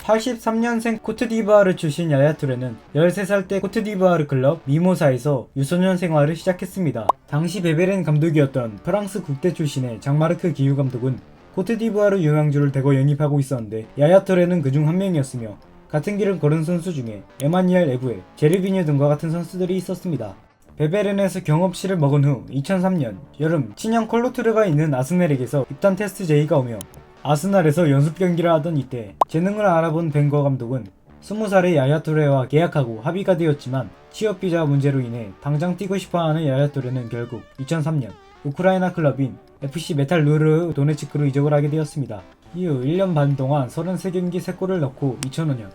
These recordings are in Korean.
83년생 코트디부아르 출신 야야 투레는 13살 때 코트디부아르 클럽 미모사에서 유소년 생활을 시작했습니다. 당시 베베렌 감독이었던 프랑스 국대 출신의 장마르크 기유 감독은 코트디부아르 유망주를 대거 영입하고 있었는데 야야 투레는 그중 한 명이었으며 같은 길을 걸은 선수 중에 에마니엘 에브에, 제르비뉴 등과 같은 선수들이 있었습니다. 베베렌에서 경험치를 먹은 후 2003년 여름 친형 콜로투르가 있는 아스넬에게서 입단 테스트 제의가 오며 아스날에서 연습 경기를 하던 이때 재능을 알아본 벵거 감독은 20살의 야야 투레와 계약하고 합의가 되었지만 취업 비자 문제로 인해 당장 뛰고 싶어하는 야야 투레는 결국 2003년 우크라이나 클럽인 FC 메탈 루르 도네츠크로 이적을 하게 되었습니다. 이후 1년 반 동안 33경기 3골을 넣고 2005년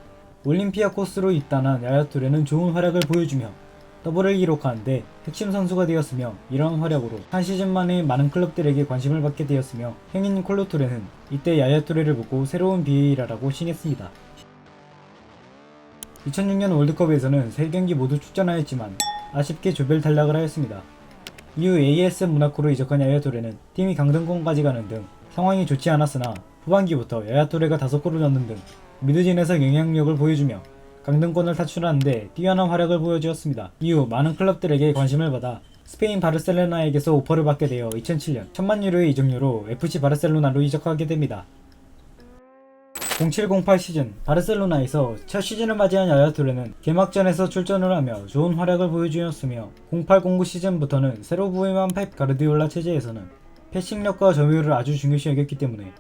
올림피아코스로 입단한 야야 투레는 좋은 활약을 보여주며 더블을 기록하는데 핵심 선수가 되었으며 이러한 활약으로 한 시즌 만에 많은 클럽들에게 관심을 받게 되었으며 형인 콜로투레는 이때 야야 투레를 보고 새로운 비에이라라고 칭했습니다. 2006년 월드컵에서는 3경기 모두 출전하였지만 아쉽게 조별 탈락을 하였습니다. 이후 AS 모나코로 이적한 야야 투레는 팀이 강등권까지 가는 등 상황이 좋지 않았으나 후반기부터 야야 투레가 5골을 넣는 등 미드진에서 영향력을 보여주며 강등권을 탈출하는데 뛰어난 활약을 보여주었습니다. 이후 많은 클럽들에게 관심을 받아 스페인 바르셀로나에게서 오퍼를 받게 되어 2007년 1000만 유로의 이적료로 FC 바르셀로나로 이적하게 됩니다. 07-08 시즌 바르셀로나에서 첫 시즌을 맞이한 야야 투레는 개막전에서 출전을 하며 좋은 활약을 보여주었으며 08-09 시즌부터는 새로 부임한 펩 가르디올라 체제에서는 패싱력과 점유율을 아주 중요시 여겼기 때문에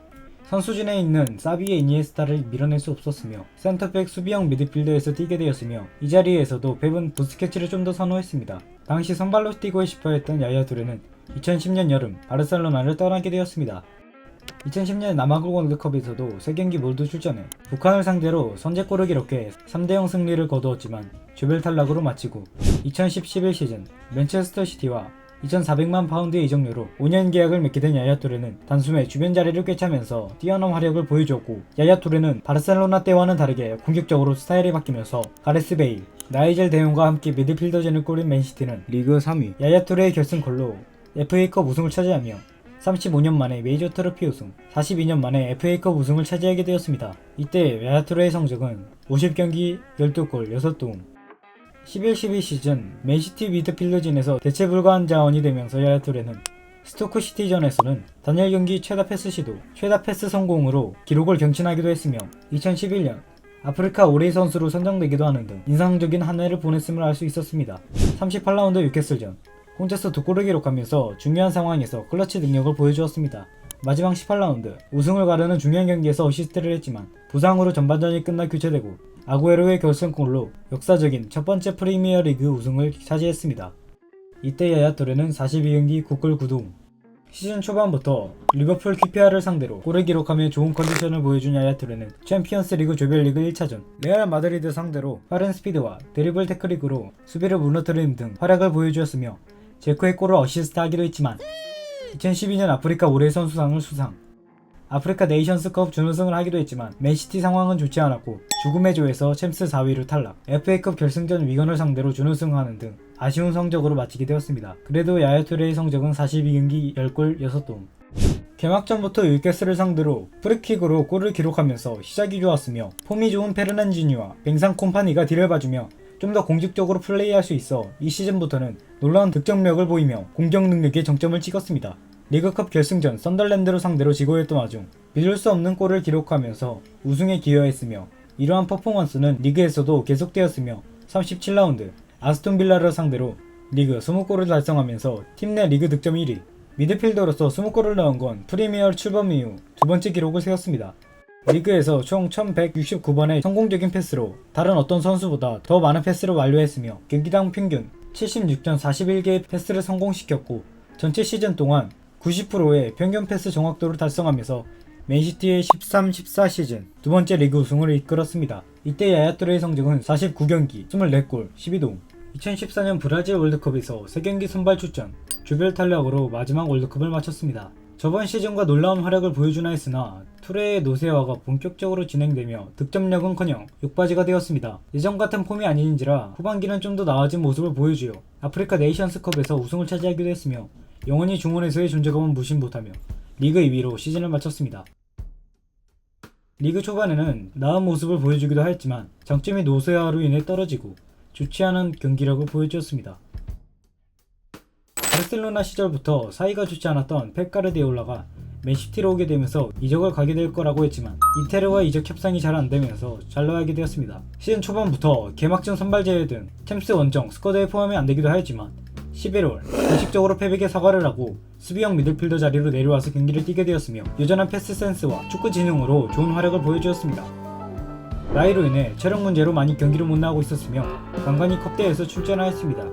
선수진에 있는 사비의 이니에스타를 밀어낼 수 없었으며 센터백 수비형 미드필더에서 뛰게 되었으며 이 자리에서도 펩은 부스케츠를 좀 더 선호했습니다. 당시 선발로 뛰고 싶어했던 야야 투레는 2010년 여름 바르셀로나를 떠나게 되었습니다. 2010년 남아공 월드컵에서도 3경기 모두 출전해 북한을 상대로 선제골을 기록해 3대0 승리를 거두었지만 조별 탈락으로 마치고 2010-11 시즌 맨체스터 시티와 2,400만 파운드의 이적료로 5년 계약을 맺게 된 야야 투레는 단숨에 주변 자리를 꿰차면서 뛰어난 활약을 보여주었고 야야 투레는 바르셀로나 때와는 다르게 공격적으로 스타일이 바뀌면서 가레스 베일, 나이젤 데용과 함께 미드필더진을 꾸린 맨시티는 리그 3위, 야야 투레의 결승골로 FA컵 우승을 차지하며 35년 만에 메이저 트로피 우승, 42년 만에 FA컵 우승을 차지하게 되었습니다. 이때 야야 투레의 성적은 50경기 12골 6도움 11-12 시즌 맨시티 미드필더진에서 대체 불가한 자원이 되면서 야야 투레는 스토크 시티전에서는 단일 경기 최다 패스 시도, 최다 패스 성공으로 기록을 경신하기도 했으며 2011년 아프리카 올해의 선수로 선정되기도 하는 등 인상적인 한 해를 보냈음을 알 수 있었습니다. 38라운드 뉴캐슬전 혼자서 2골을 기록하면서 중요한 상황에서 클러치 능력을 보여주었습니다. 마지막 18라운드 우승을 가르는 중요한 경기에서 어시스트를 했지만 부상으로 전반전이 끝나 교체되고 아구에로의 결승골로 역사적인 첫 번째 프리미어리그 우승을 차지했습니다. 이때 야야 투레는 42경기 9골 9도움. 시즌 초반부터 리버풀 QPR을 상대로 골을 기록하며 좋은 컨디션을 보여준 야야 투레는 챔피언스 리그 조별리그 1차전 레알 마드리드 상대로 빠른 스피드와 드리블 테크닉으로 수비를 무너뜨리는 등 활약을 보여주었으며 제코의 골을 어시스트하기도 했지만 2012년 아프리카 올해의 선수상을 수상, 아프리카 네이션스컵 준우승을 하기도 했지만 맨시티 상황은 좋지 않았고 죽음의 조에서 챔스 4위로 탈락, FA컵 결승전 위건을 상대로 준우승하는 등 아쉬운 성적으로 마치게 되었습니다. 그래도 야야 투레의 성적은 42경기 10골 6도움. 개막전부터 뉴캐슬을 상대로 프리킥으로 골을 기록하면서 시작이 좋았으며 폼이 좋은 페르난지뉴와 뱅상 콤파니가 뒤를 봐주며 좀 더 공격적으로 플레이할 수 있어 이 시즌부터는 놀라운 득점력을 보이며 공격 능력에 정점을 찍었습니다. 리그컵 결승전 썬덜랜드로 상대로 지고했던 와중 믿을 수 없는 골을 기록하면서 우승에 기여했으며 이러한 퍼포먼스는 리그에서도 계속되었으며 37라운드 아스톤 빌라를 상대로 리그 20골을 달성하면서 팀 내 리그 득점 1위, 미드필더로서 20골을 넣은 건 프리미어 출범 이후 두 번째 기록을 세웠습니다. 리그에서 총 1169번의 성공적인 패스로 다른 어떤 선수보다 더 많은 패스를 완료했으며 경기당 평균 76.41개의 패스를 성공시켰고 전체 시즌 동안 90%의 평균 패스 정확도를 달성하면서 맨시티의 13-14 시즌 두 번째 리그 우승을 이끌었습니다. 이때 야야 투레의 성적은 49경기 24골 12도움. 2014년 브라질 월드컵에서 3경기 선발 출전, 조별 탈락으로 마지막 월드컵을 마쳤습니다. 저번 시즌과 놀라운 활약을 보여주나 했으나 투레의 노쇠화가 본격적으로 진행되며 득점력은커녕 욕바지가 되었습니다. 예전 같은 폼이 아닌지라 후반기는 좀 더 나아진 모습을 보여주어 아프리카 네이션스컵에서 우승을 차지하기도 했으며 영원히 중원에서의 존재감은 무시 못하며 리그 2위로 시즌을 마쳤습니다. 리그 초반에는 나은 모습을 보여주기도 하였지만 장점이 노쇠화로 인해 떨어지고 좋지 않은 경기력을 보여주었습니다. 바르셀로나 시절부터 사이가 좋지 않았던 펩 가르디올라가 맨시티로 오게 되면서 이적을 가게 될 거라고 했지만 인테르와 이적 협상이 잘 안되면서 잘라가게 되었습니다. 시즌 초반부터 개막전 선발 제외 등 챔스 원정 스쿼드에 포함이 안되기도 하였지만 11월 공식적으로 펩에게 사과를 하고 수비형 미들필더 자리로 내려와서 경기를 뛰게 되었으며 여전한 패스 센스와 축구 지능으로 좋은 활약을 보여주었습니다. 나이로 인해 체력 문제로 많이 경기를 못 나가고 있었으며 간간히 컵대회에서 출전하였습니다.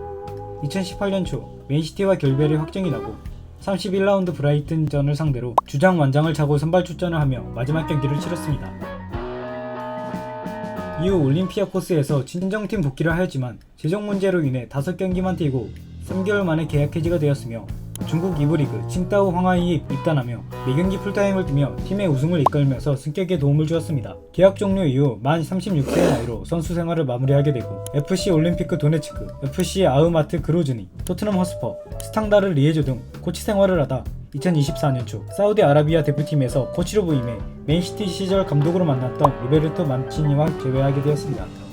2018년 초 맨시티와 결별이 확정이 나고 31라운드 브라이튼전을 상대로 주장 완장을 차고 선발 출전을 하며 마지막 경기를 치렀습니다. 이후 올림피아코스에서 친정팀 복귀를 하였지만 재정 문제로 인해 5경기만 뛰고 3개월 만에 계약 해지가 되었으며 중국 2부 리그 칭다오 황하이에 입단하며 4경기 풀타임을 뛰며 팀의 우승을 이끌면서 승격에 도움을 주었습니다. 계약 종료 이후 만 36세의 나이로 선수 생활을 마무리하게 되고 FC 올림피크 도네츠크, FC 아흐마트 그로즈니, 토트넘 허스퍼, 스탕다르 리에조 등 코치 생활을 하다 2024년 초 사우디아라비아 대표팀에서 코치로 부임해 맨시티 시절 감독으로 만났던 로베르토 만치니와 재회하게 되었습니다.